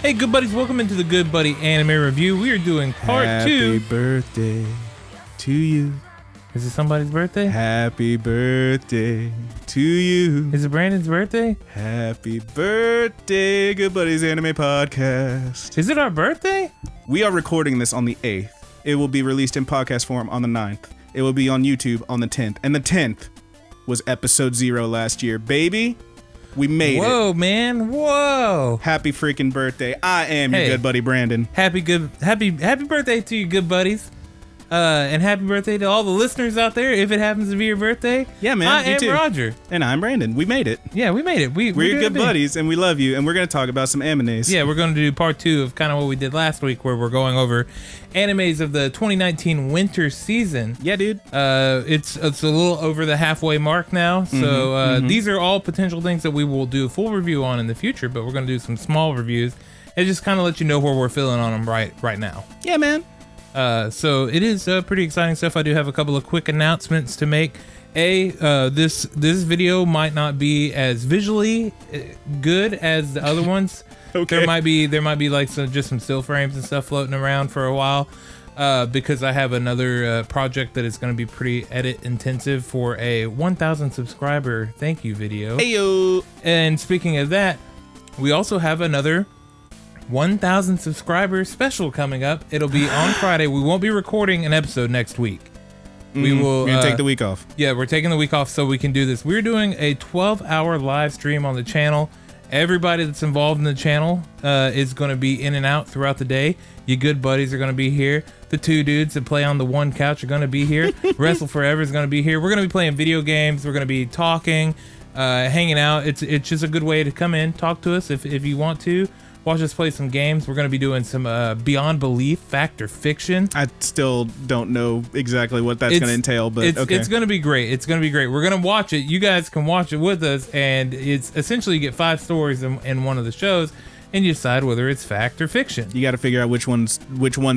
Hey, good buddies, welcome into the Good Buddy Anime Review. We are doing part 2. Happy birthday to you. Is it somebody's birthday? Happy birthday to you. Is it Brandon's birthday? Happy birthday, Good Buddies Anime Podcast. Is it our birthday? We are recording this on the 8th. It will be released in podcast form on the 9th. It will be on YouTube on the 10th. And the 10th was episode 0 last year. Baby, we made it. Whoa, man. Whoa. Happy freaking birthday. I am your good buddy, Brandon. Happy birthday to you, good buddies. And happy birthday to all the listeners out there. If it happens to be your birthday, Yeah, man. I you am too. Roger. And I'm Brandon. We made it. Yeah, we made it. We're your good buddies, and we love you. And we're going to talk about some animes. Yeah, we're going to do part 2 of kind of what we did last week, where we're going over animes of the 2019 winter season. Yeah, dude. It's a little over the halfway mark now, so these are all potential things that we will do a full review on in the future, but we're going to do some small reviews and just kind of let you know where we're feeling on them right now. Yeah, man. So it is pretty exciting stuff. I do have a couple of quick announcements to make. This video might not be as visually good as the other ones. Okay. There might be like some still frames and stuff floating around for a while, because I have another project that is going to be pretty edit intensive for a 1,000 subscriber thank you video. Heyo. And speaking of that, we also have another 1,000 subscribers special coming up. It'll be on Friday. We won't be recording an episode next week. We will You're gonna take the week off. Yeah, we're taking the week off so we can do this. We're doing a 12-hour live stream on the channel. Everybody that's involved in the channel is going to be in and out throughout the day. Your good buddies are going to be here. The 2 dudes that play on the one couch are going to be here. Wrestle Forever is going to be here. We're going to be playing video games. We're going to be talking, hanging out. It's just a good way to come in, talk to us if you want to. Watch us play some games. We're going to be doing some Beyond Belief, Fact or Fiction. I still don't know exactly what that's going to entail, but it's okay. going to be great. It's going to be great. We're going to watch it. You guys can watch it with us, and it's essentially you get 5 stories in one of the shows, and you decide whether it's fact or fiction. You got to figure out which ones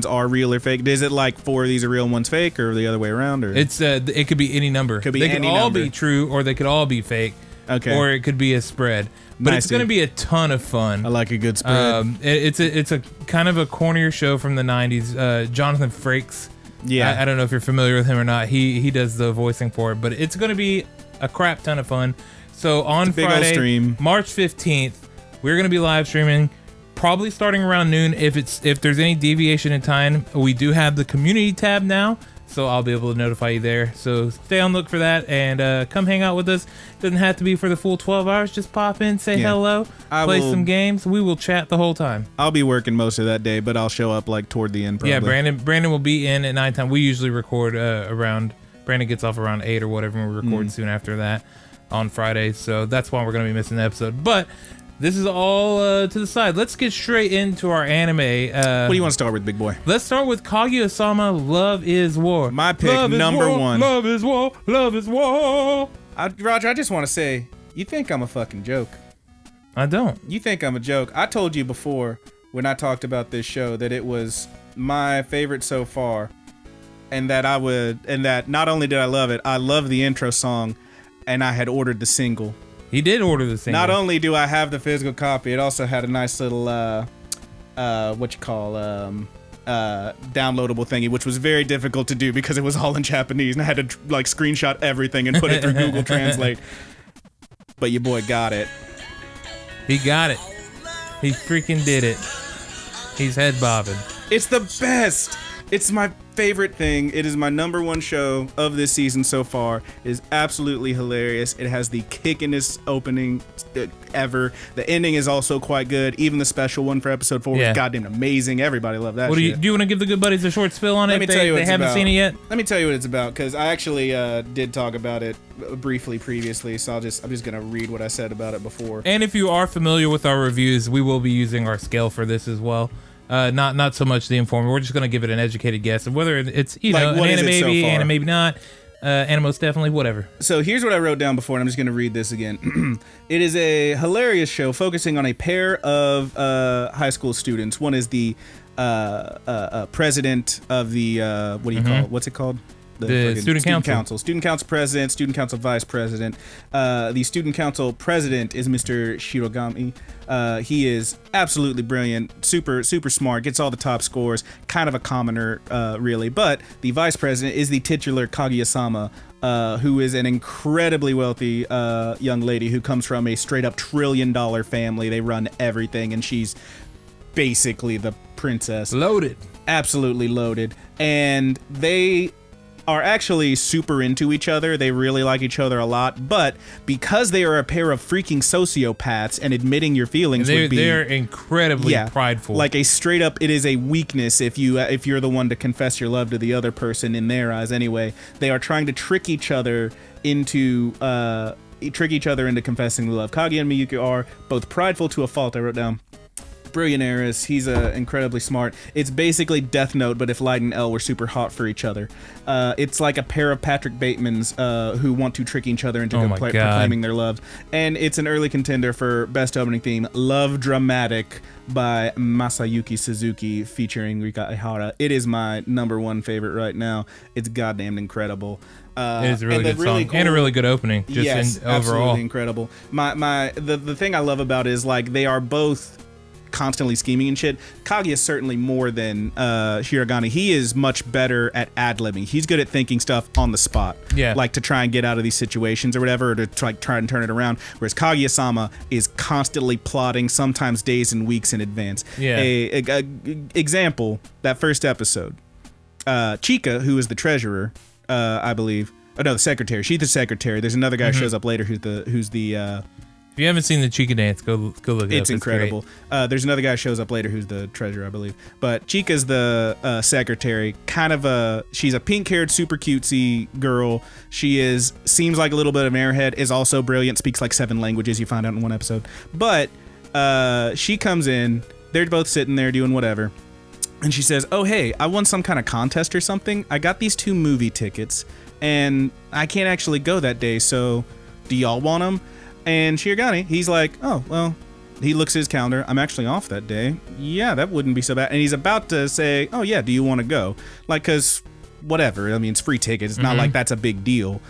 are real or fake. Is it like 4 of these are real and one's fake, or the other way around? Or It could be any number. Could be they any could all number. be true, or they could all be fake. Okay. Or it could be a spread. But Nice, it's going to dude. be a ton of fun. I like a good spread. It's a kind of a cornier show from the 90s. Jonathan Frakes. Yeah. I don't know if you're familiar with him or not. He does the voicing for it, but it's going to be a crap ton of fun. So on big old Friday, stream. March 15th, we're going to be live streaming, probably starting around noon. If there's any deviation in time, we do have the community tab now, so I'll be able to notify you there. So stay on look for that and come hang out with us. Doesn't have to be for the full 12 hours. Just pop in, say hello, play some games. We will chat the whole time. I'll be working most of that day, but I'll show up like toward the end probably. Yeah, Brandon will be in at 9 We usually record around, Brandon gets off around 8 or whatever, and we record soon after that on Friday. So that's why we're going to be missing the episode. But this is all to the side. Let's get straight into our anime. What do you want to start with, big boy? Let's start with Kaguya-sama, Love is War. My pick, Love is number war, 1. Love is war, love is war. Roger, I just want to say, you think I'm a fucking joke. I don't. You think I'm a joke. I told you before when I talked about this show that it was my favorite so far, and that not only did I love it, I love the intro song, and I had ordered the single. He did order the single. Not only do I have the physical copy, it also had a nice little downloadable thingy, which was very difficult to do because it was all in Japanese, and I had to like screenshot everything and put it through Google Translate. But your boy got it. He got it. He freaking did it. He's head bobbing. It's the best. It's my favorite thing. It is my number 1 show of this season so far. It is absolutely hilarious. It has the kickinest opening ever. The ending is also quite good. Even the special one for episode 4 was goddamn amazing. Everybody loved that. Do you want to give the good buddies a short spill on it? Let me tell you what they it's haven't about. seen it yet. Let me tell you what it's about, because I actually did talk about it briefly previously. So I'm just gonna read what I said about it before. And if you are familiar with our reviews, we will be using our scale for this as well. Not so much the informer. We're just going to give it an educated guess of whether it's an anime maybe, anime maybe not, Animos definitely, whatever. So here's what I wrote down before, and I'm just going to read this again. It is a hilarious show focusing on a pair of high school students. One is the president of the what do you call it? What's it called? The friggin' student council. Student council president, student council vice president. The student council president is Mr. Shirogami. He is absolutely brilliant, super smart, gets all the top scores, kind of a commoner, really. But the vice president is the titular Kaguya-sama, who is an incredibly wealthy young lady who comes from a straight up $1 trillion family. They run everything, and she's basically the princess. Loaded. Absolutely loaded. And they are actually super into each other. They really like each other a lot, but because they are a pair of freaking sociopaths, and admitting your feelings they're incredibly prideful. Like a straight up, it is a weakness if you're the one to confess your love to the other person, in their eyes anyway. They are trying to trick each other into confessing the love. Kaguya and Miyuki are both prideful to a fault. I wrote down. Brilliant heiress. He's incredibly smart. It's basically Death Note, but if Light and L were super hot for each other. It's like a pair of Patrick Batemans who want to trick each other into proclaiming their love. And it's an early contender for best opening theme, Love Dramatic by Masayuki Suzuki featuring Rika Ihara. It is my number one favorite right now. It's goddamn incredible. It is a really good song, cool, and a really good opening. Overall, absolutely incredible. The thing I love about it is like they are both constantly scheming and shit. Kaguya is certainly more than Shirogane. He is much better at ad-libbing. He's good at thinking stuff on the spot. Yeah. Like to try and get out of these situations or whatever, or to try and turn it around. Whereas Kaguya-sama is constantly plotting, sometimes days and weeks in advance. Yeah. A example, that first episode. Chika, who is the treasurer, I believe. Oh no, the secretary. She's the secretary. There's another guy who shows up later who's the if you haven't seen the Chica dance, go look it up. It's incredible. There's another guy who shows up later who's the treasurer, I believe. But Chica's the secretary. She's a pink-haired, super cutesy girl. She seems like a little bit of an airhead. Is also brilliant. Speaks like 7 languages. You find out in one episode. But she comes in. They're both sitting there doing whatever. And she says, "Oh hey, I won some kind of contest or something. I got these 2 movie tickets, and I can't actually go that day. So, do y'all want them?" And Shirogane, he's like, "Oh, well," he looks at his calendar. "I'm actually off that day. Yeah, that wouldn't be so bad." And he's about to say, "Oh, yeah, do you want to go?" Like, because whatever. I mean, it's free tickets. It's not like that's a big deal.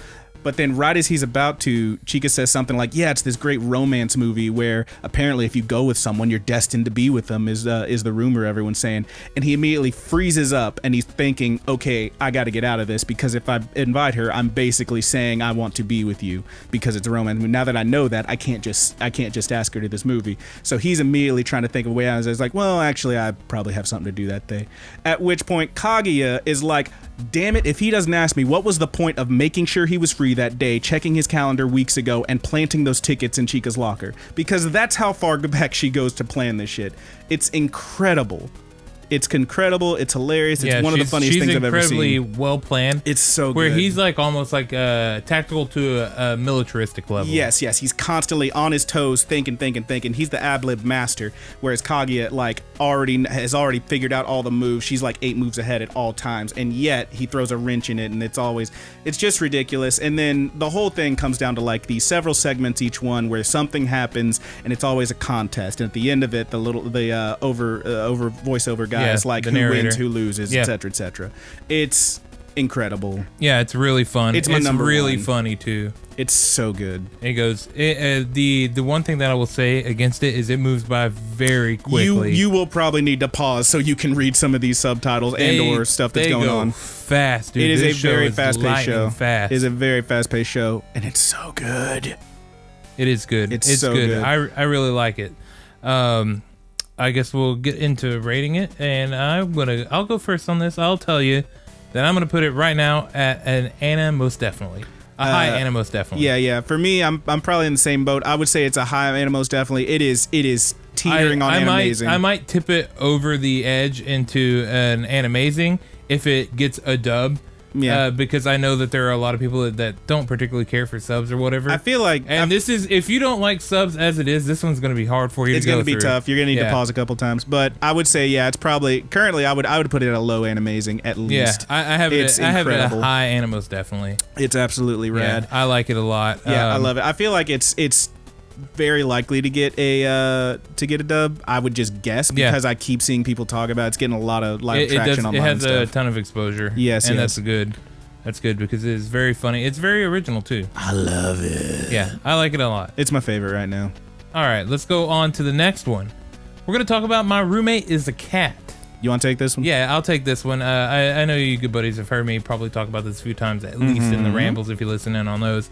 But then right as he's about to, Chika says something like, "Yeah, it's this great romance movie where apparently if you go with someone, you're destined to be with them," is the rumor everyone's saying. And he immediately freezes up and he's thinking, "Okay, I got to get out of this, because if I invite her, I'm basically saying I want to be with you because it's a romance movie. Now that I know that, I can't just ask her to this movie." So he's immediately trying to think of a way out. He's like, "Well, actually, I probably have something to do that day." At which point Kaguya is like, "Damn it, if he doesn't ask me, what was the point of making sure he was free that day, checking his calendar weeks ago, and planting those tickets in Chika's locker?" Because that's how far back she goes to plan this shit. It's incredible. It's incredible. It's hilarious. It's one of the funniest things I've ever seen. She's incredibly well planned. It's so good. Where he's like almost like tactical to a militaristic level. Yes. He's constantly on his toes, thinking. He's the ad-lib master, whereas Kaguya has already figured out all the moves. She's like 8 moves ahead at all times, and yet he throws a wrench in it, and it's just ridiculous. And then the whole thing comes down to like these several segments, each one where something happens, and it's always a contest. And at the end of it, the over voiceover guy is like who narrator wins, who loses, etc., etc. It's incredible. Yeah, it's really fun. It's my number really one. Funny too. It's so good. It goes. The one thing that I will say against it is it moves by very quickly. You will probably need to pause so you can read some of these subtitles or stuff that's going on. Fast, dude. It is a very fast-paced show. Fast. It is a very fast-paced show, and it's so good. It is good. It's so good. I really like it. I guess we'll get into rating it, and I'll go first on this. I'll tell you that I'm gonna put it right now at an Anna most definitely. A high Anna most definitely. Yeah. For me, I'm probably in the same boat. I would say it's a high Anna most definitely. It is teetering on Animazing. I might tip it over the edge into an Animazing if it gets a dub. Yeah, because I know that there are a lot of people that don't particularly care for subs or whatever. I feel like, this is, if you don't like subs as it is, this one's going to be hard for you to go through. It's going to be tough. You're going to need to pause a couple times. But I would say, it's probably currently I would put it at a low Animazing at least. Yeah, I have it at a high Animos definitely. It's absolutely rad. Yeah, I like it a lot. Yeah, I love it. I feel like it's very likely to get a dub. I would just guess because I keep seeing people talk about it. It's getting a lot of live traction online. It has a ton of exposure. Yes, and that's good. That's good because it is very funny. It's very original too. I love it. Yeah, I like it a lot. It's my favorite right now. All right, let's go on to the next one. We're going to talk about My Roommate is a Cat. You want to take this one? Yeah, I'll take this one. I know you good buddies have heard me probably talk about this a few times, at least in the rambles, if you listen in on those.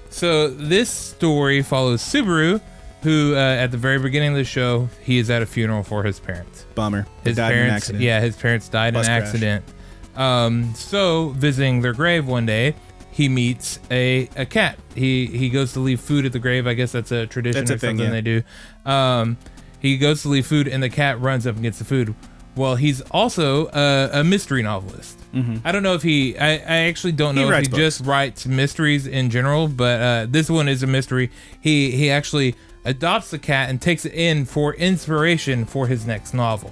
So this story follows Subaru, who at the very beginning of the show, he is at a funeral for his parents. Bummer. His died in an parents, accident. yeah, his parents died in an accident. So visiting their grave one day, he meets a cat. He goes to leave food at the grave. I guess that's a tradition or something they do. He goes to leave food, and the cat runs up and gets the food. Well, he's also a mystery novelist. I don't know if I actually don't know if he just writes mysteries in general, but this one is a mystery. He actually adopts the cat and takes it in for inspiration for his next novel.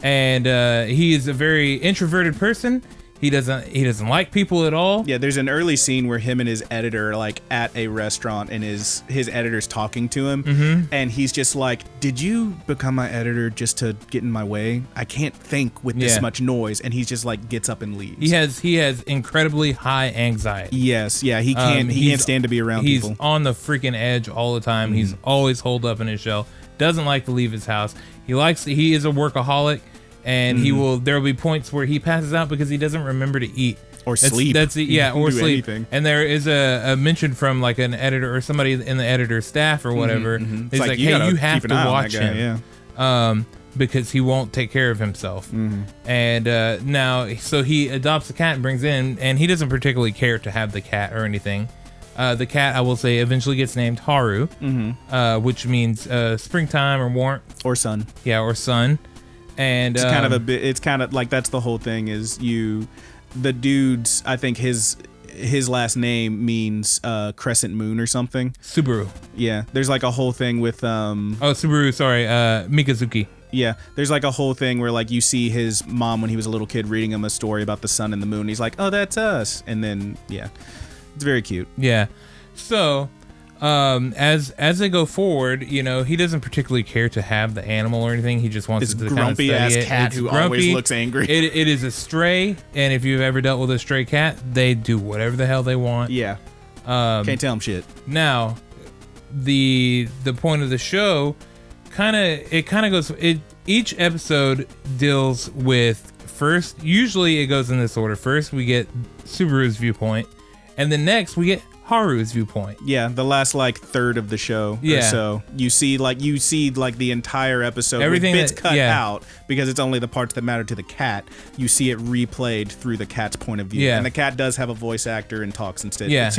And he is a very introverted person. He doesn't like people at all. Yeah, there's an early scene where him and his editor are like at a restaurant, and his editor's talking to him, and he's just like, "Did you become my editor just to get in my way? I can't think with this much noise." And he's just like gets up and leaves. He has incredibly high anxiety. Yes, yeah, he can't stand to be around people. He's on the freaking edge all the time. He's always holed up in his shell. Doesn't like to leave his house. He is a workaholic. And there will be points where he passes out because he doesn't remember to eat or sleep. Or sleep. Anything. And there is a mention from like an editor or somebody in the editor's staff or whatever. He's like, hey, you have to watch him, because he won't take care of himself. And now, so he adopts the cat and brings in, and he doesn't particularly care to have the cat or anything. The cat, I will say, eventually gets named Haru, which means springtime or warmth or sun. Yeah, or sun. And it's kind of like that's the whole thing is the dude's, I think his last name means crescent moon or something. Subaru. Yeah, there's like a whole thing with Subaru, sorry, Mikazuki. Yeah, there's like a whole thing where like you see his mom when he was a little kid reading him a story about the sun and the moon. He's like, "Oh, that's us." And then it's very cute. Yeah. So as they go forward, he doesn't particularly care to have the animal or anything. He just wants to kind of grumpy ass cat who always looks angry. It is a stray, and if you've ever dealt with a stray cat, they do whatever the hell they want. Yeah. Can't tell them shit. Now, the point of the show each episode deals with usually it goes in this order. First we get Subaru's viewpoint, and then next we get Haru's viewpoint. Yeah, the last like third of the show. Yeah. Or so you see the entire episode. Everything with bits cut out because it's only the parts that matter to the cat. You see it replayed through the cat's point of view. Yeah. And the cat does have a voice actor and talks instead. Yeah.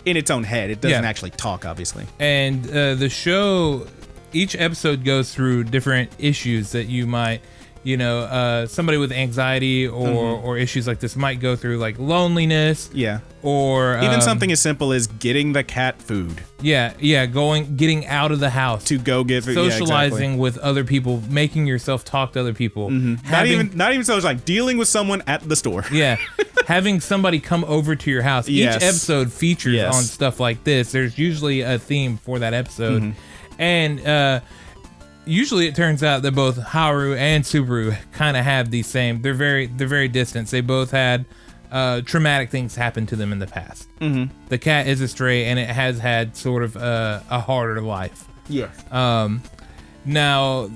In its own head. It doesn't actually talk, obviously. And the show, each episode goes through different issues that you might. Somebody with anxiety or issues like this might go through, like loneliness. Yeah. Or even something as simple as getting the cat food. Yeah. Getting out of the house to go get food. Socializing with other people, making yourself talk to other people. Not even so. It's like dealing with someone at the store. Yeah. Having somebody come over to your house. Yes. Each episode features on stuff like this. There's usually a theme for that episode, and usually it turns out that both Haru and Subaru kind of have these same. They're very distant. They both had traumatic things happen to them in the past. The cat is a stray, and it has had sort of a harder life. Yes. Now,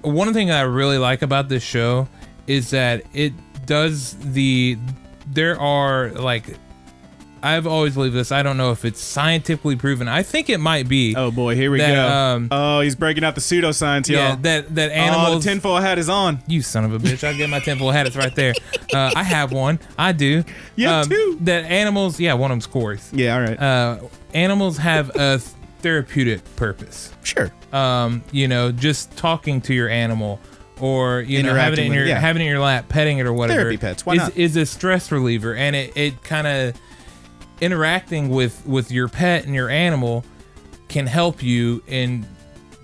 one thing I really like about this show is that it does there are like. I've always believed this. I don't know if it's scientifically proven. I think it might be. Oh boy, here we go. He's breaking out the pseudoscience, y'all. Yeah, that animals. Oh, the tinfoil hat is on. You son of a bitch! I'll get my tinfoil hat. It's right there. I have one. I do. Yeah, two. That animals. Yeah, one of them's Corey's. Yeah, all right. Animals have a therapeutic purpose. Sure. Just talking to your animal. Or having it in your lap, petting it or whatever. Therapy pets. Why not? Is a stress reliever, and it kind of. Interacting with your pet and your animal can help you in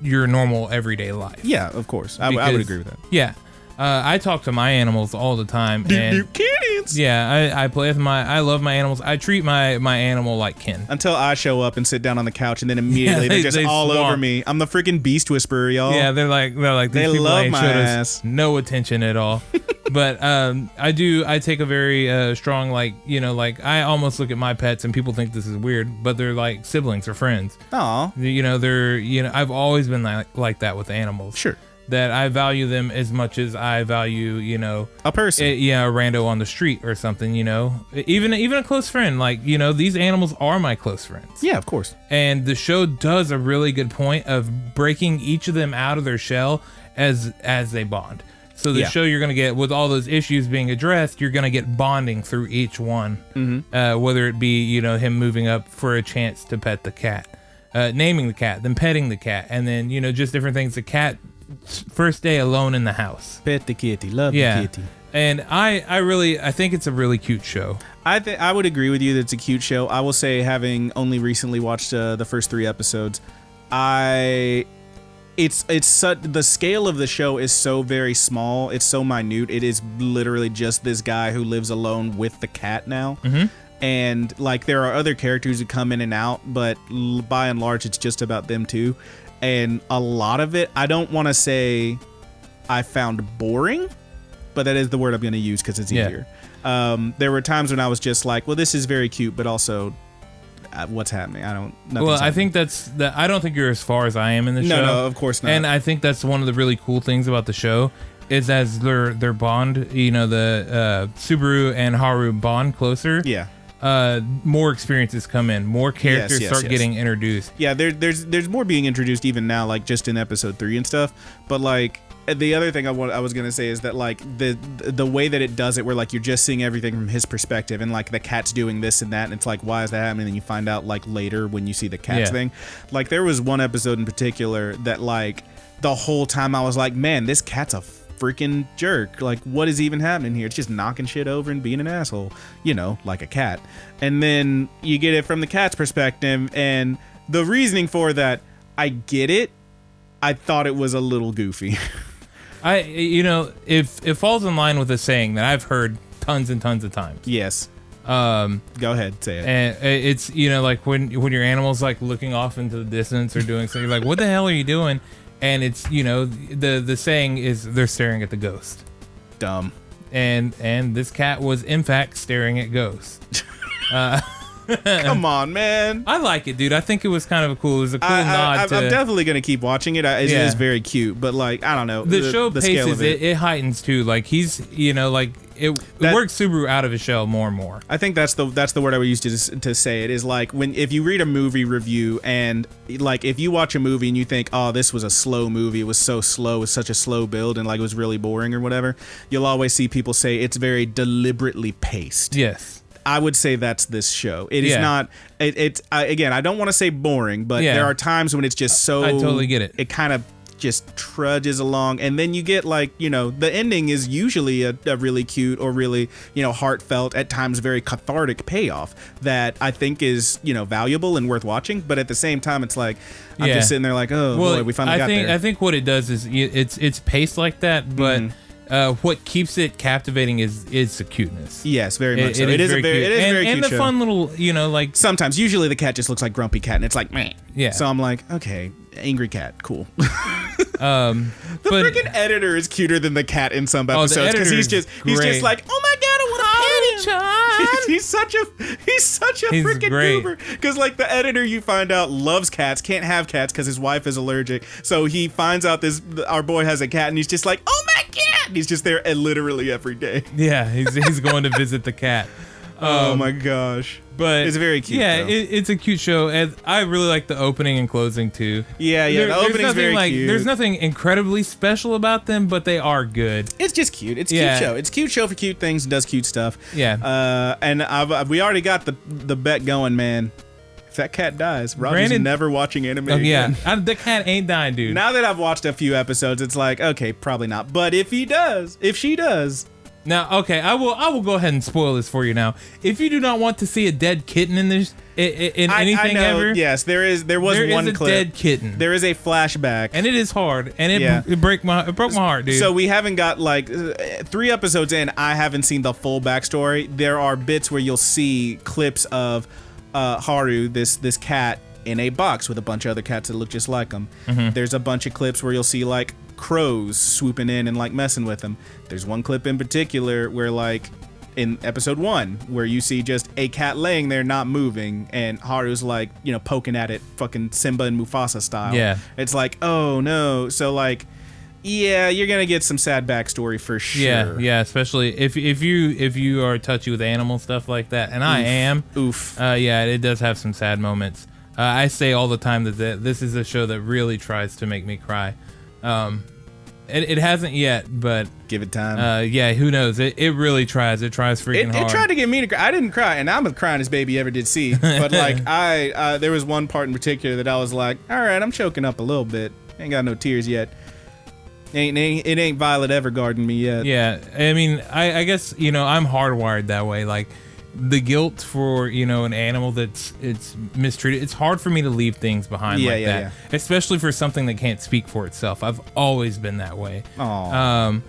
your normal everyday life. Yeah, of course. I would agree with that. Yeah. I talk to my animals all the time. Kittens. Yeah, I play with I love my animals. I treat my animal like kin. Until I show up and sit down on the couch, and then immediately they're just all over me. I'm the freaking beast whisperer, y'all. Yeah, they're like these they people love ain't my showed ass. us no attention at all. But I take a very strong, like, like I almost look at my pets and people think this is weird, but they're like siblings or friends. Aw. I've always been like that with animals. Sure. That I value them as much as I value, a person. a rando on the street or something, even a close friend. Like, these animals are my close friends. Yeah, of course. And the show does a really good point of breaking each of them out of their shell as they bond. So the show, you're going to get, with all those issues being addressed, you're going to get bonding through each one. Mm-hmm. Whether it be, him moving up for a chance to pet the cat, naming the cat, then petting the cat, and then, just different things. The cat first day alone in the house. Pet the kitty. Love the kitty. And I think it's a really cute show. I would agree with you that it's a cute show. I will say, having only recently watched the first 3 episodes, the scale of the show is so very small. It's so minute. It is literally just this guy who lives alone with the cat now. Mm-hmm. And like there are other characters who come in and out, but by and large, it's just about them too. And a lot of it, I don't want to say I found boring, but that is the word I'm going to use because it's easier. There were times when I was just like, well, this is very cute, but also what's happening? I think I don't think you're as far as I am in the show. No, of course not. And I think that's one of the really cool things about the show is as their bond, the Subaru and Haru bond closer. Yeah. More experiences come in, more characters start getting introduced. Yeah, there's more being introduced even now, like just in episode 3 and stuff. But like the other thing I was gonna say is that like the way that it does it, where like you're just seeing everything from his perspective, and like the cat's doing this and that, and it's like, why is that happening? And you find out like later when you see the cat's thing. Like there was one episode in particular that like the whole time I was like, man, this cat's a freaking jerk. Like, what is even happening here? It's just knocking shit over and being an asshole, like a cat. And then you get it from the cat's perspective, and the reasoning for that, I get it. I thought it was a little goofy. It falls in line with a saying that I've heard tons and tons of times. Yes. Go ahead, say it. And it's like when your animal's like looking off into the distance or doing something, you're like, what the hell are you doing? And it's the saying is they're staring at the ghost. Dumb. And this cat was in fact staring at ghosts. Come on, man. I like it, dude. I think it was kind of a cool nod. I'm definitely gonna keep watching it. It is very cute, but like I don't know. The show paces it heightens too. Like he's it works Subaru out of his shell more and more. I think that's the word I would use to say it is like if you read a movie review and like if you watch a movie and you think, oh, this was a slow movie, it was so slow, it was such a slow build, and like it was really boring or whatever, you'll always see people say it's very deliberately paced. Yes. I would say that's this show. It is not. It's again, I don't want to say boring, but there are times when it's just so. I totally get it. It kind of just trudges along, and then you get like the ending is usually a really cute or really heartfelt, at times very cathartic payoff that I think is valuable and worth watching. But at the same time, it's like I'm just sitting there like, oh boy, we finally got there. I think what it does is it's paced like that, but. Mm-hmm. What keeps it captivating is the cuteness. Yes, very much so. It is very cute and the show. Fun little, like sometimes. Usually the cat just looks like grumpy cat, and it's like meh. Yeah. So I'm like, okay, angry cat, cool. The freaking editor is cuter than the cat in some episodes because he's just like, oh my god, I want to pet him. He's such a freaking goober. Because like the editor, you find out loves cats, can't have cats because his wife is allergic. So he finds out our boy has a cat, and he's just like, oh my god. He's just there literally every day. Yeah, he's going to visit the cat. Oh my gosh. But it's very cute. Yeah, it's a cute show, and I really like the opening and closing too. Yeah, the opening's very cute. There's nothing incredibly special about them, but they are good. It's just cute. It's a cute show. It's a cute show for cute things and does cute stuff. Yeah. And we already got the bet going, man. If that cat dies, Robbie's never watching anime again. The cat ain't dying, dude. Now that I've watched a few episodes, it's like, okay, probably not. But if she does. Now, okay, I will go ahead and spoil this for you now. If you do not want to see a dead kitten in this, anything I know, ever, yes, there was one clip. Dead kitten. There is a flashback, and it is hard, and it broke my heart, dude. So we haven't got like 3 episodes in. I haven't seen the full backstory. There are bits where you'll see clips of Haru, this cat, in a box with a bunch of other cats that look just like him. Mm-hmm. There's a bunch of clips where you'll see like crows swooping in and like messing with him. There's one clip in particular where like in episode 1 where you see just a cat laying there not moving and Haru's like, you know, poking at it fucking Simba and Mufasa style. Yeah. It's like, oh no. So like, yeah, you're gonna get some sad backstory for sure. Yeah, especially if you are touchy with animal stuff like that, and I am. Oof. Yeah, it does have some sad moments. I say all the time that this is a show that really tries to make me cry. It hasn't yet, but give it time. Yeah, who knows? It really tries. It tries freaking hard. It tried to get me to cry. I didn't cry, and I'm the cryingest baby ever did see. But like there was one part in particular that I was like, all right, I'm choking up a little bit. Ain't got no tears yet. It ain't Violet Evergarden me yet. Yeah, I mean, I guess, you know, I'm hardwired that way. Like, the guilt for, you know, an animal it's mistreated, it's hard for me to leave things behind that. Yeah. Especially for something that can't speak for itself. I've always been that way. Aww.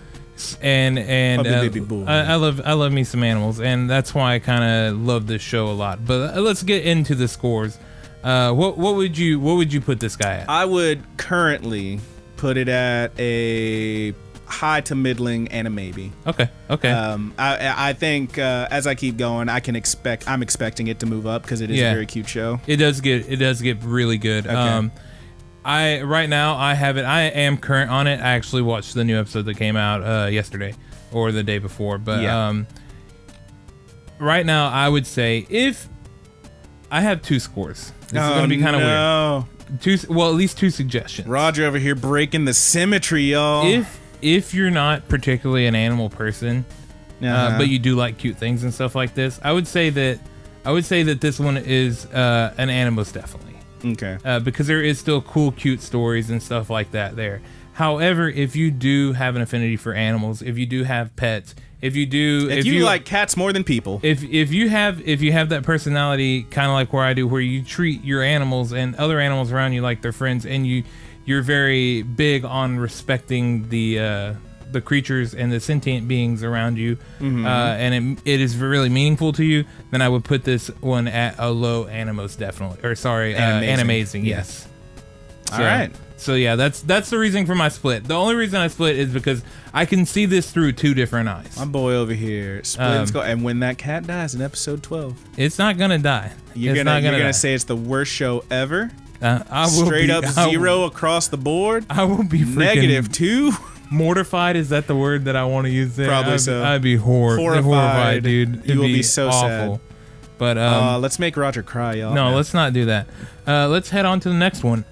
And baby boy. I love me some animals, and that's why I kind of love this show a lot. But let's get into the scores. What would you put this guy at? I would currently put it at a high to middling and a maybe. Okay. I think as I keep going, I'm expecting it to move up because it is a very cute show. It does get really good. Okay. Right now I am current on it. I actually watched the new episode that came out yesterday or the day before. But right now I would say if I have 2 scores. This is gonna be kind of weird. At least 2 suggestions. Roger over here breaking the symmetry, y'all. If you're not particularly an animal person, but you do like cute things and stuff like this, I would say that this one is an Animus definitely. Okay. Because there is still cool, cute stories and stuff like that there. However, if you do have an affinity for animals, if you do have pets, if you like cats more than people, if you have that personality, kind of like where I do, where you treat your animals and other animals around you like they're friends, and you're very big on respecting the creatures and the sentient beings around you, and it is really meaningful to you, then I would put this one at a low Animus definitely, or sorry, Animazing. Yes. All right. So yeah, that's the reason for my split. The only reason I split is because I can see this through 2 different eyes. My boy over here splits and when that cat dies in episode 12, it's not gonna die. You're gonna say it's the worst show ever. I will straight up 0 across the board. I will be freaking -2. Mortified, is that the word that I want to use there? Probably so. I'd be horrified, dude. You will be so awful. sad. But let's make Roger cry, y'all. No, let's not do that. Let's head on to the next one.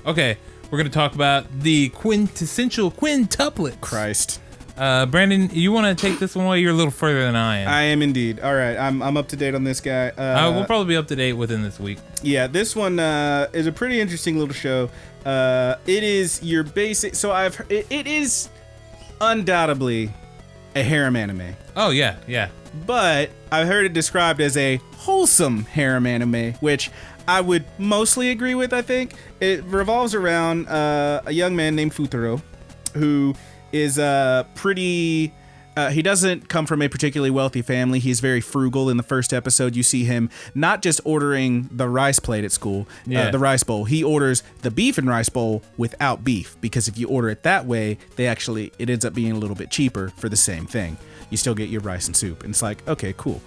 Okay, we're gonna talk about the Quintessential Quintuplets. Christ. Brandon, you want to take this one away? You're a little further than I am. I am indeed. All right, I'm up to date on this guy. We'll probably be up to date within this week. Yeah, this one is a pretty interesting little show. It is your basic. So it is undoubtedly a harem anime. Oh yeah. But I've heard it described as a wholesome harem anime, which I would mostly agree with. I think it revolves around a young man named Futaro, who is pretty. He doesn't come from a particularly wealthy family. He's very frugal. In the first episode, you see him not just ordering the rice plate at school, the rice bowl. He orders the beef and rice bowl without beef, because if you order it that way, it ends up being a little bit cheaper for the same thing. You still get your rice and soup. And it's like, okay, cool.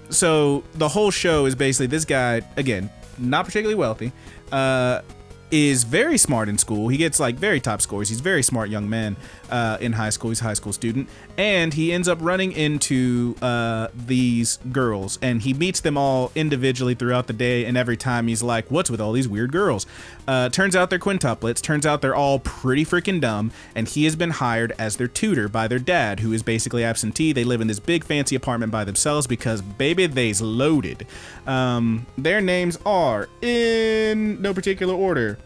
So the whole show is basically this guy, again, not particularly wealthy, is very smart in school. He gets like very top scores. He's a very smart young man in high school. He's a high school student, and he ends up running into these girls, and he meets them all individually throughout the day, and every time he's like, what's with all these weird girls? Turns out they're quintuplets. Turns out they're all pretty freaking dumb, and he has been hired as their tutor by their dad, who is basically absentee. They live in this big fancy apartment by themselves because baby, they's loaded. Their names are, in no particular order,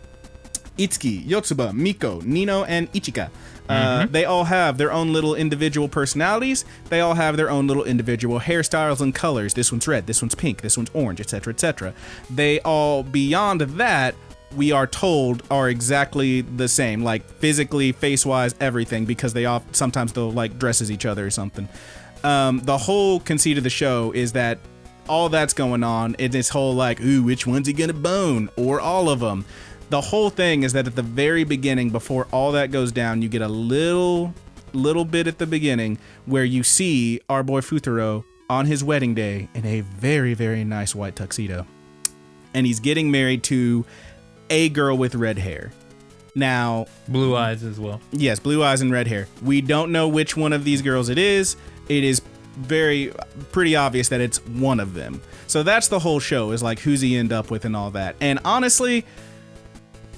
Itsuki, Yotsuba, Miko, Nino, and Ichika. They all have their own little individual personalities. They all have their own little individual hairstyles and colors. This one's red, this one's pink, this one's orange, etc., etc. They all, beyond that, we are told are exactly the same, like physically, face-wise, everything, because sometimes they'll like dress as each other or something. The whole conceit of the show is that all that's going on in this whole like, ooh, which one's he gonna bone, or all of them. the whole thing is that at the very beginning, before all that goes down, you get a little bit at the beginning where you see our boy Futaro on his wedding day in a very, very nice white tuxedo. And he's getting married to a girl with red hair. Now, blue eyes as well. Yes, blue eyes and red hair. We don't know which one of these girls it is. It is pretty obvious that it's one of them. So that's the whole show, is like, who's he end up with and all that. And honestly,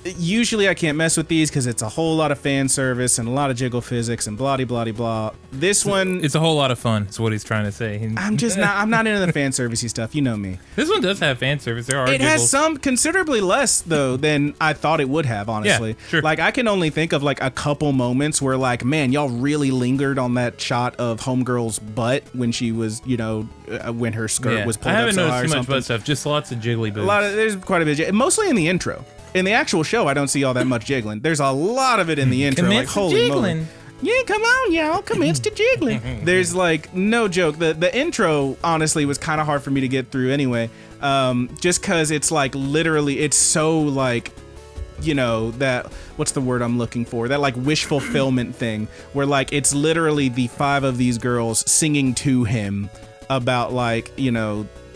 usually I can't mess with these because it's a whole lot of fan service and a lot of jiggle physics and blah blah blah. This one, it's a whole lot of fun. Is what he's trying to say. I'm not into the fan servicey stuff. You know me. This one does have fan service. There are. It jiggles. has some, considerably less though than I thought it would have. Honestly, yeah, sure. Like I can only think of like a couple moments where like, man, y'all really lingered on that shot of Homegirl's butt when she was, when her skirt was pulled up. I haven't so high noticed or too much butt stuff. Just lots of jiggly boobs. There's quite a bit, mostly in the intro. In the actual show, I don't see all that much jiggling. There's a lot of it in the intro. Commence like, holy jiggling. moly. Yeah, come on, y'all. Commence to jiggling. There's like no joke. The intro, honestly, was kind of hard for me to get through anyway. Just because it's like literally, it's so like, that, what's the word I'm looking for? That like wish fulfillment thing where like it's literally the 5 of these girls singing to him about like,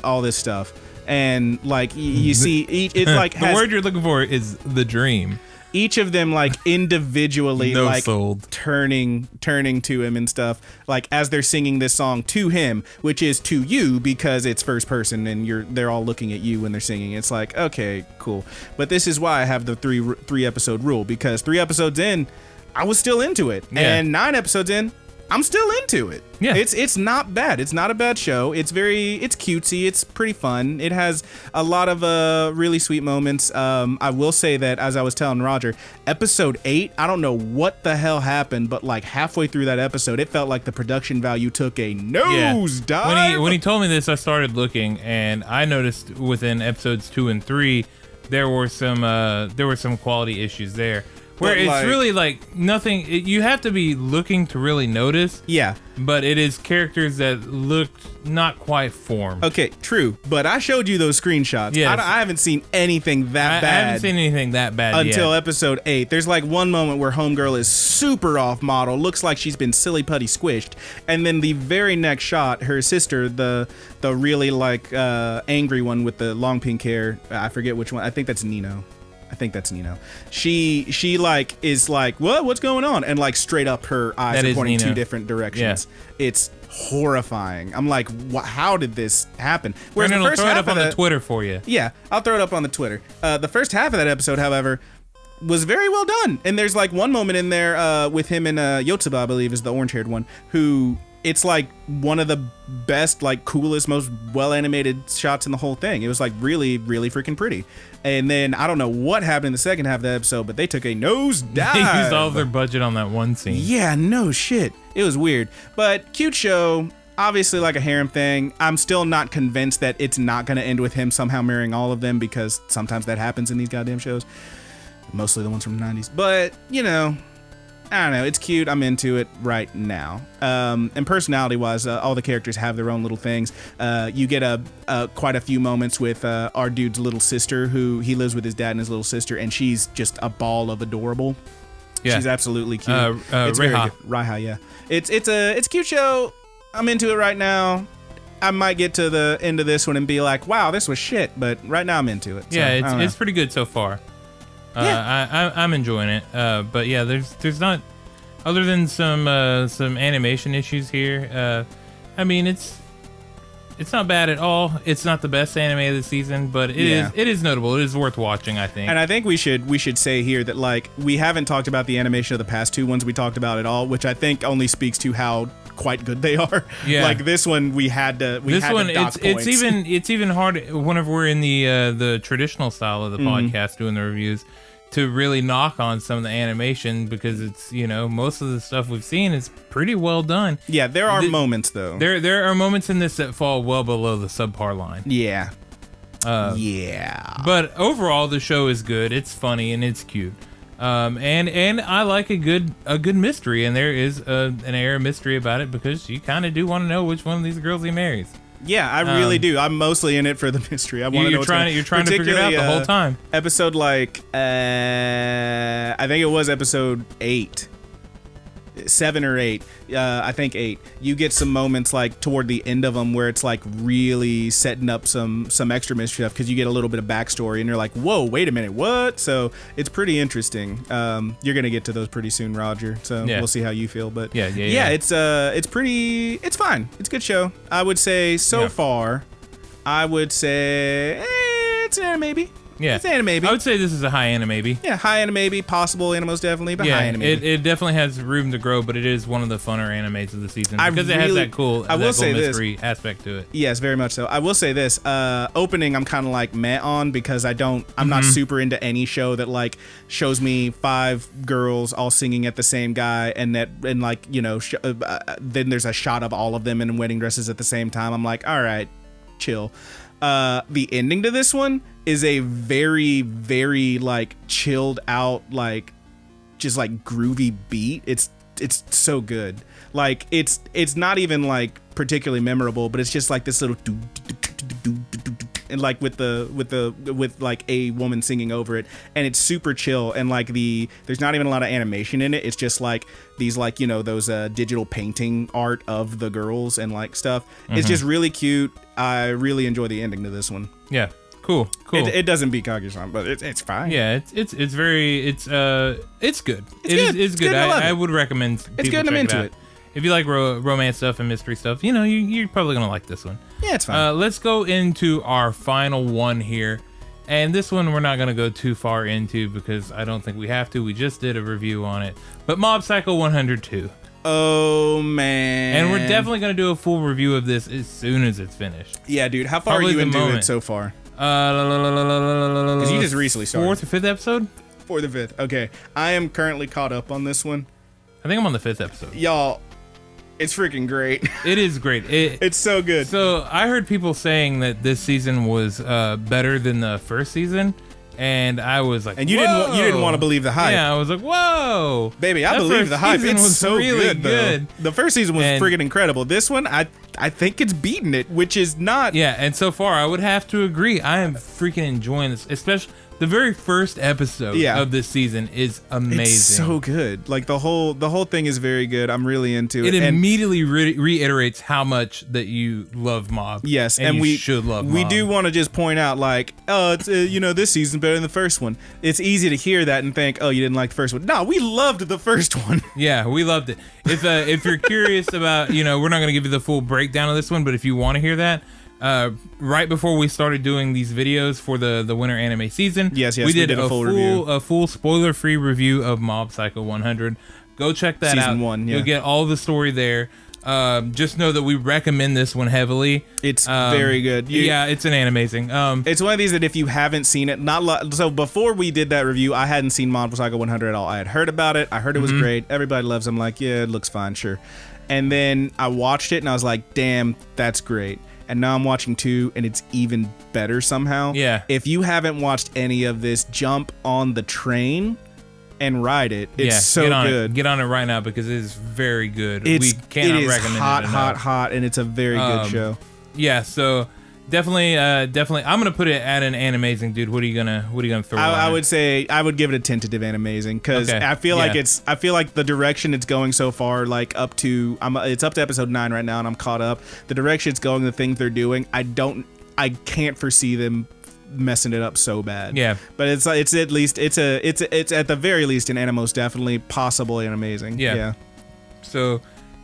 all this stuff. And like you see, it's like the word you're looking for is the dream. Each of them like individually no like sold. turning to him and stuff, like as they're singing this song to him, which is to you because it's first person and they're all looking at you when they're singing. It's like, okay, cool. But this is why I have the three episode rule, because 3 episodes in, I was still into it, and 9 episodes in, I'm still into it. Yeah. It's not bad. It's not a bad show. It's cutesy. It's pretty fun. It has a lot of really sweet moments. I will say that, as I was telling Roger, episode 8, I don't know what the hell happened, but like halfway through that episode, it felt like the production value took a nosedive. When he told me this, I started looking, and I noticed within episodes 2 and 3, there were some quality issues there. Where But, it's like, really like nothing. You have to be looking to really notice. Yeah. But it is characters that looked not quite formed. Okay, true. But I showed you those screenshots. Yes. I haven't seen anything that bad. I haven't seen anything that bad until yet. episode 8. There's like one moment where Homegirl is super off model, looks like she's been silly putty squished, and then the very next shot, her sister, the really like angry one with the long pink hair, I forget which one. I think that's Nino. She like is like, what's going on? And like straight up her eyes are pointing 2 different directions. Yeah. It's horrifying. I'm like, how did this happen? Whereas the first throw it up on the Twitter for you. Yeah, I'll throw it up on the Twitter. The first half of that episode, however, was very well done. And there's like one moment in there with him and Yotsuba, I believe is the orange-haired one, who it's like one of the best, like coolest, most well-animated shots in the whole thing. It was like really, really freaking pretty. And then I don't know what happened in the second half of the episode, but they took a nosedive. They used all of their budget on that one scene. Yeah, no shit. It was weird. But cute show, obviously like a harem thing. I'm still not convinced that it's not going to end with him somehow marrying all of them, because sometimes that happens in these goddamn shows. Mostly the ones from the 90s. But, I don't know. It's cute. I'm into it right now. And personality-wise, all the characters have their own little things. You get quite a few moments with our dude's little sister, who he lives with his dad and his little sister, and she's just a ball of adorable. Yeah. She's absolutely cute. It's Raiha, yeah. It's a cute show. I'm into it right now. I might get to the end of this one and be like, wow, this was shit. But right now I'm into it. So, yeah, it's pretty good so far. I'm enjoying it, but yeah, there's not, other than some animation issues here. I mean, it's not bad at all. It's not the best anime of the season, but it is notable. It is worth watching, I think. And I think we should say here that like we haven't talked about the animation of the past 2 ones we talked about at all, which I think only speaks to how quite good they are. Yeah. Like this one, it's even hard whenever we're in the traditional style of the podcast doing the reviews to really knock on some of the animation, because it's most of the stuff we've seen is pretty well done. Yeah, there are moments though. There are moments in this that fall well below the subpar line. Yeah. But overall, the show is good. It's funny and it's cute. And I like a good mystery, and there is an air of mystery about it, because you kind of do want to know which one of these girls he marries. Yeah, I really do. I'm mostly in it for the mystery. I want to know what's going on. You're trying to figure it out the whole time. Episode I think it was episode 8. 7 or 8, I think 8. You get some moments like toward the end of them where it's like really setting up some extra mystery stuff because you get a little bit of backstory and you're like, whoa, wait a minute, what? So it's pretty interesting. You're gonna get to those pretty soon, Roger. So we'll see how you feel. But yeah, it's fine. It's a good show. I would say so far. I would say it's an maybe. Yeah, it's anime. I would say this is a high anime. Yeah, high anime, possible animos definitely, but high anime. It definitely has room to grow, but it is one of the funner animes of the season because it has that cool mystery aspect to it. Yes, very much so. I will say this: opening, I'm kind of like meh on because I'm not super into any show that like shows me 5 girls all singing at the same guy, and then there's a shot of all of them in wedding dresses at the same time. I'm like, all right, chill. The ending to this one is a very, very like chilled out, like just like groovy beat. It's so good. Like it's not even like particularly memorable, but it's just like this little and like with like a woman singing over it, and it's super chill, and like there's not even a lot of animation in it. It's just like these like those digital painting art of the girls and like stuff. It's just really cute. I really enjoy the ending to this one. Yeah, cool. It doesn't beat Kaguya-sama, but it's fine. Yeah, it's good. It's good. It's good. I would recommend people it's good. I'm into it. If you like romance stuff and mystery stuff, you're probably gonna like this one. Yeah, it's fine. Let's go into our final one here, and this one we're not gonna go too far into because I don't think we have to. We just did a review on it, but Mob Psycho 102. Oh man! And we're definitely gonna do a full review of this as soon as it's finished. Yeah, dude. How far are you into it so far? Because you just recently started. 4th or 5th episode? 4th or 5th. Okay, I am currently caught up on this one. I think I'm on the 5th episode. Y'all, it's freaking great. It is great. It's so good. So I heard people saying that this season was better than the first season. And I was like, and you didn't want to believe the hype. Yeah, I was like, whoa, baby, I believe the hype. It's so really good. The first season was friggin' incredible. This one, I think it's beating it, which is not. Yeah, and so far, I would have to agree. I am freaking enjoying this, especially the very first episode of this season is amazing. It's so good. Like the whole thing is very good. I'm really into it. It immediately reiterates how much that you love Mob. Yes, and we should love Mob. We do want to just point out, like, oh, it's this season's better than the first one. It's easy to hear that and think, oh, you didn't like the first one. No, we loved the first one. Yeah, we loved it. If you're curious about, we're not going to give you the full breakdown of this one, but if you want to hear that. Right before we started doing these videos for the winter anime season, we did a full spoiler-free review of Mob Psycho 100. Go check that out. Season 1, You'll get all the story there. Just know that we recommend this one heavily. It's very good. It's an amazing. It's one of these that if you haven't seen it, so before we did that review, I hadn't seen Mob Psycho 100 at all. I had heard about it. I heard it was great. Everybody loves it. I'm like, yeah, it looks fine, sure. And then I watched it and I was like, damn, that's great. And now I'm watching 2, and it's even better somehow. Yeah. If you haven't watched any of this, jump on the train and ride it. It's so good. Get on it right now because it is very good. We cannot recommend it enough. hot, and it's a very good show. Yeah, so definitely. I'm gonna put it at an amazing, dude. What are you gonna throw? I would say I would give it a tentative and amazing because I feel like the direction it's going so far, like it's up to episode 9 right now, and I'm caught up. The direction it's going, the things they're doing, I can't foresee them messing it up so bad. Yeah, but it's at the very least an most definitely possible and amazing. Yeah. So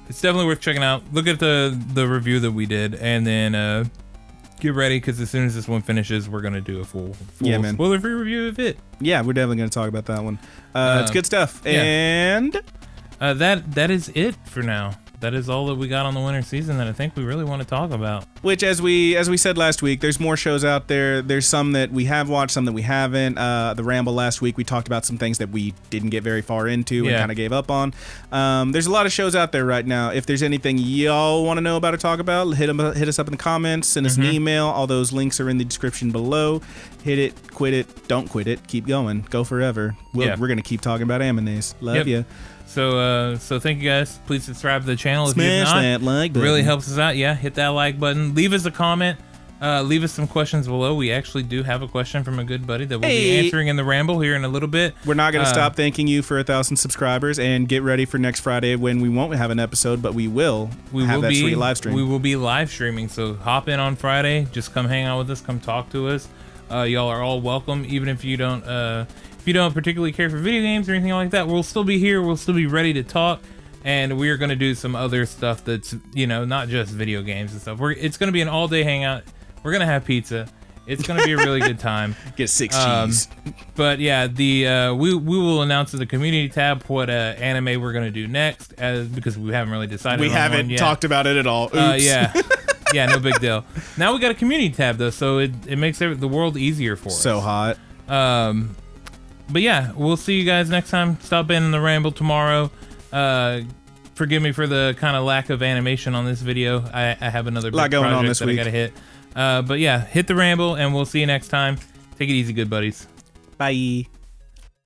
it's definitely worth checking out. Look at the review that we did, and then get ready because as soon as this one finishes, we're gonna do a full spoiler-free review of it. Yeah, we're definitely gonna talk about that one. It's good stuff, and that is it for now. That is all that we got on the winter season that I think we really want to talk about. Which, as we said last week, there's more shows out there. There's some that we have watched, some that we haven't. The Ramble last week, we talked about some things that we didn't get very far into and kind of gave up on. There's a lot of shows out there right now. If there's anything y'all want to know about or talk about, hit us up in the comments, send us an email. All those links are in the description below. Hit it, quit it, don't quit it, keep going, go forever. We're going to keep talking about animes. Love you. So thank you guys. Please subscribe to the channel if you're Smash not. that like button. Really helps us out. Yeah, hit that like button. Leave us a comment. Leave us some questions below. We actually do have a question from a good buddy that we'll be answering in the ramble here in a little bit. We're not going to stop thanking you for 1,000 subscribers, and get ready for next Friday when we won't have an episode, but we will have that sweet live stream. We will be live streaming, so hop in on Friday. Just come hang out with us. Come talk to us. Y'all are all welcome, even if you don't particularly care for video games or anything like that. We'll still be here. We'll still be ready to talk. And we're going to do some other stuff that's, not just video games and stuff. It's going to be an all-day hangout. We're going to have pizza. It's going to be a really good time. Get 6 cheese. But yeah, we will announce in the community tab what anime we're going to do next, because we haven't really decided We on haven't one yet. talked about it at all. Oops. Yeah, no big deal. Now we got a community tab, though, so it makes the world easier for us. So hot. But yeah, we'll see you guys next time. Stop in the ramble tomorrow. Forgive me for the kind of lack of animation on this video. I have another big going on project this that week. I gotta hit. But yeah, hit the ramble, and we'll see you next time. Take it easy, good buddies. Bye.